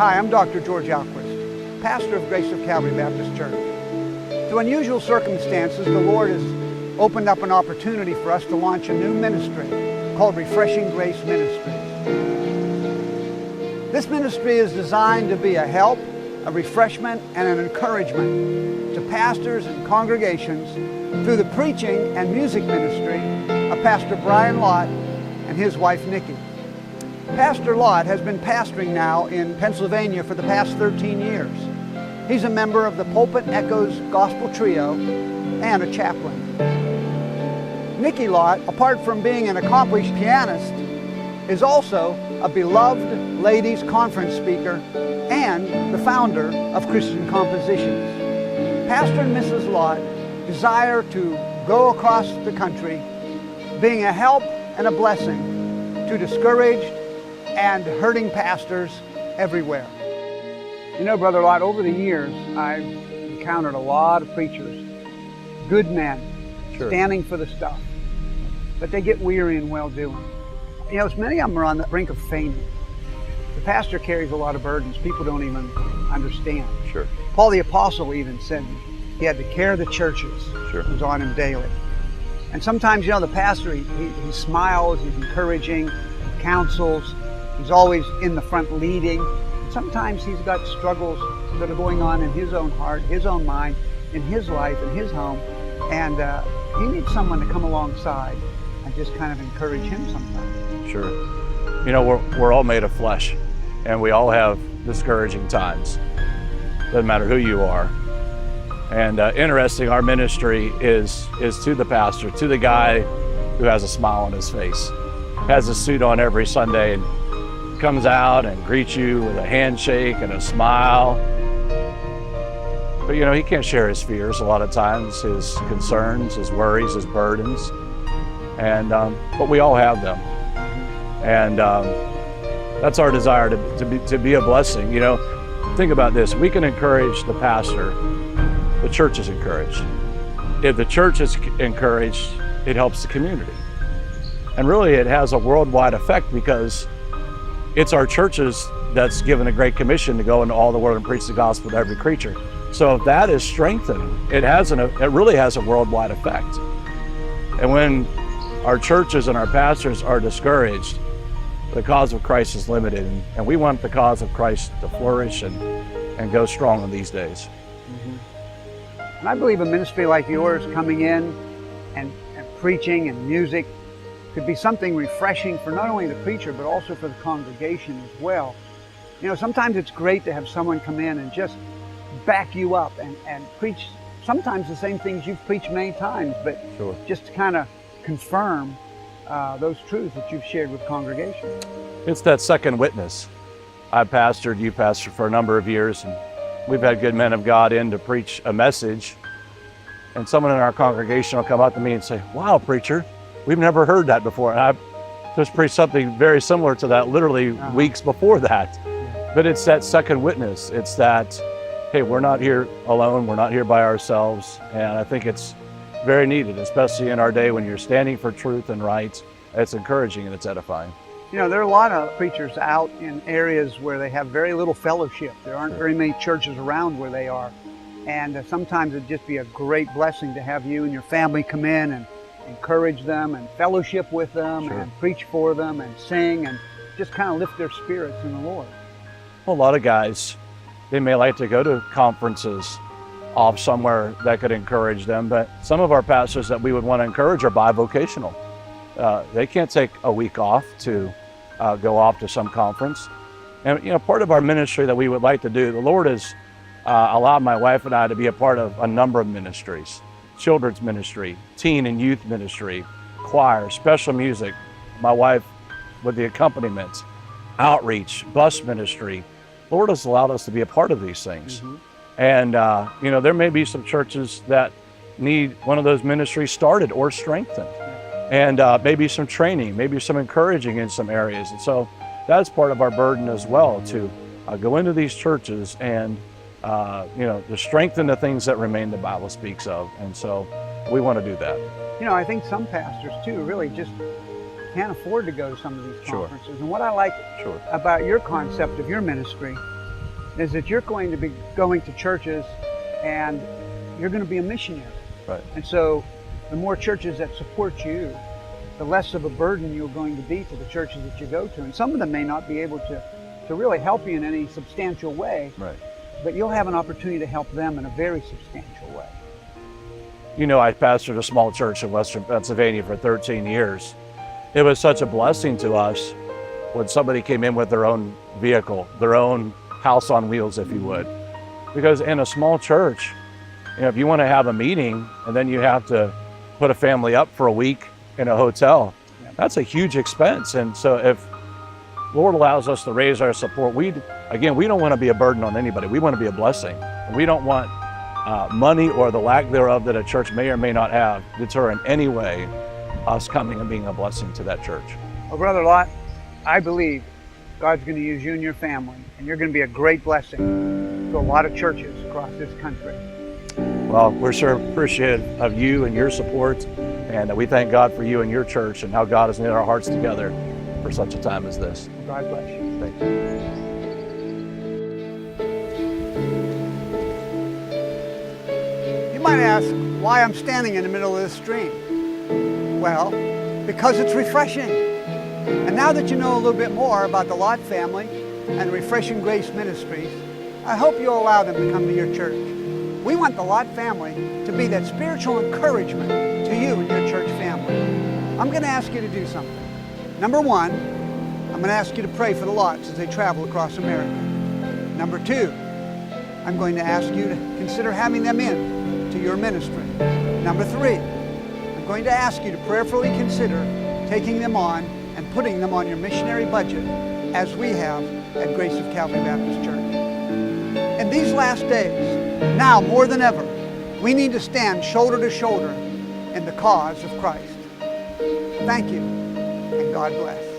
Hi, I'm Dr. George Alquist, pastor of Grace of Calvary Baptist Church. Through unusual circumstances, the Lord has opened up an opportunity for us to launch a new ministry called Refreshing Grace Ministries. This ministry is designed to be a help, a refreshment, and an encouragement to pastors and congregations through the preaching and music ministry of Pastor Brian Lott and his wife Nikki. Pastor Lott has been pastoring now in Pennsylvania for the past 13 years. He's a member of the Pulpit Echoes Gospel Trio and a chaplain. Nikki Lott, apart from being an accomplished pianist, is also a beloved ladies' conference speaker and the founder of Christian Compositions. Pastor and Mrs. Lott desire to go across the country, being a help and a blessing to discouraged and hurting pastors everywhere. You know, Brother Lott, over the years, I've encountered a lot of preachers, good men, standing for the stuff, but they get weary in well-doing. You know, many of them are on the brink of fainting. The pastor carries a lot of burdens people don't even understand. Sure. Paul the Apostle even said he had to care the churches. Sure. It was on him daily. And sometimes, you know, the pastor, he smiles, he's encouraging, counsels, he's always in the front leading. Sometimes he's got struggles that are going on in his own heart, his own mind, in his life, in his home. And he needs someone to come alongside and just kind of encourage him sometimes. Sure. You know, we're all made of flesh, and we all have discouraging times. Doesn't matter who you are. And interesting, our ministry is to the pastor, to the guy who has a smile on his face, has a suit on every Sunday, and comes out and greets you with a handshake and a smile. But you know, he can't share his fears a lot of times, his concerns, his worries, his burdens. And but we all have them. And that's our desire to be a blessing. You know, think about this. We can encourage the pastor. The church is encouraged. If the church is encouraged, it helps the community. And really it has a worldwide effect because it's our churches that's given a great commission to go into all the world and preach the gospel to every creature. So if that is strengthened, it really has a worldwide effect. And when our churches and our pastors are discouraged, the cause of Christ is limited, and we want the cause of Christ to flourish and go strong in these days. Mm-hmm. And I believe a ministry like yours coming in and preaching and music could be something refreshing for not only the preacher, but also for the congregation as well. You know, sometimes it's great to have someone come in and just back you up and preach sometimes the same things you've preached many times, but Sure. just to kind of confirm those truths that you've shared with congregation. It's that second witness. I pastored, you pastored for a number of years, and we've had good men of God in to preach a message, and someone in our congregation will come up to me and say, "Wow, preacher, we've never heard that before." And I just preached something very similar to that literally weeks before that. But it's that second witness. It's that, hey, we're not here alone. We're not here by ourselves. And I think it's very needed, especially in our day when you're standing for truth and right. It's encouraging and it's edifying. You know, there are a lot of preachers out in areas where they have very little fellowship. There aren't very many churches around where they are. And sometimes it'd just be a great blessing to have you and your family come in and encourage them and fellowship with them and preach for them and sing and just kind of lift their spirits in the Lord. Well, a lot of guys, they may like to go to conferences off somewhere that could encourage them, but some of our pastors that we would want to encourage are bivocational. They can't take a week off to go off to some conference. And you know, part of our ministry that we would like to do, the Lord has allowed my wife and I to be a part of a number of ministries. Children's ministry, teen and youth ministry, choir, special music, my wife with the accompaniment, outreach, bus ministry. Lord has allowed us to be a part of these things. Mm-hmm. And you know, there may be some churches that need one of those ministries started or strengthened. And maybe some training, maybe some encouraging in some areas. And so that's part of our burden as well, to go into these churches and you know, to strengthen the things that remain the Bible speaks of. And so we want to do that. You know, I think some pastors too really just can't afford to go to some of these conferences. And what I like about your concept of your ministry is that you're going to be going to churches and you're going to be a missionary. Right. And so the more churches that support you, the less of a burden you're going to be to the churches that you go to. And some of them may not be able to really help you in any substantial way, Right. but you'll have an opportunity to help them in a very substantial way. You know, I pastored a small church in Western Pennsylvania for 13 years. It was such a blessing to us when somebody came in with their own vehicle, their own house on wheels, if you would. Because in a small church, you know, if you want to have a meeting and then you have to put a family up for a week in a hotel, that's a huge expense. And so if Lord allows us to raise our support, we don't want to be a burden on anybody. We want to be a blessing. We don't want money or the lack thereof that a church may or may not have deter in any way us coming and being a blessing to that church. Well, Brother Lott, I believe God's going to use you and your family, and you're going to be a great blessing to a lot of churches across this country. Well, we're sure appreciative of you and your support, and we thank God for you and your church and how God has knit our hearts together for such a time as this. God bless you. Thank you. You might ask why I'm standing in the middle of this stream. Well, because it's refreshing. And now that you know a little bit more about the Lott family and Refreshing Grace Ministries, I hope you'll allow them to come to your church. We want the Lott family to be that spiritual encouragement to you and your church family. I'm going to ask you to do something. Number one, I'm going to ask you to pray for the Lotts as they travel across America. Number two, I'm going to ask you to consider having them in to your ministry. Number three, I'm going to ask you to prayerfully consider taking them on and putting them on your missionary budget as we have at Grace of Calvary Baptist Church. In these last days, now more than ever, we need to stand shoulder to shoulder in the cause of Christ. Thank you, and God bless.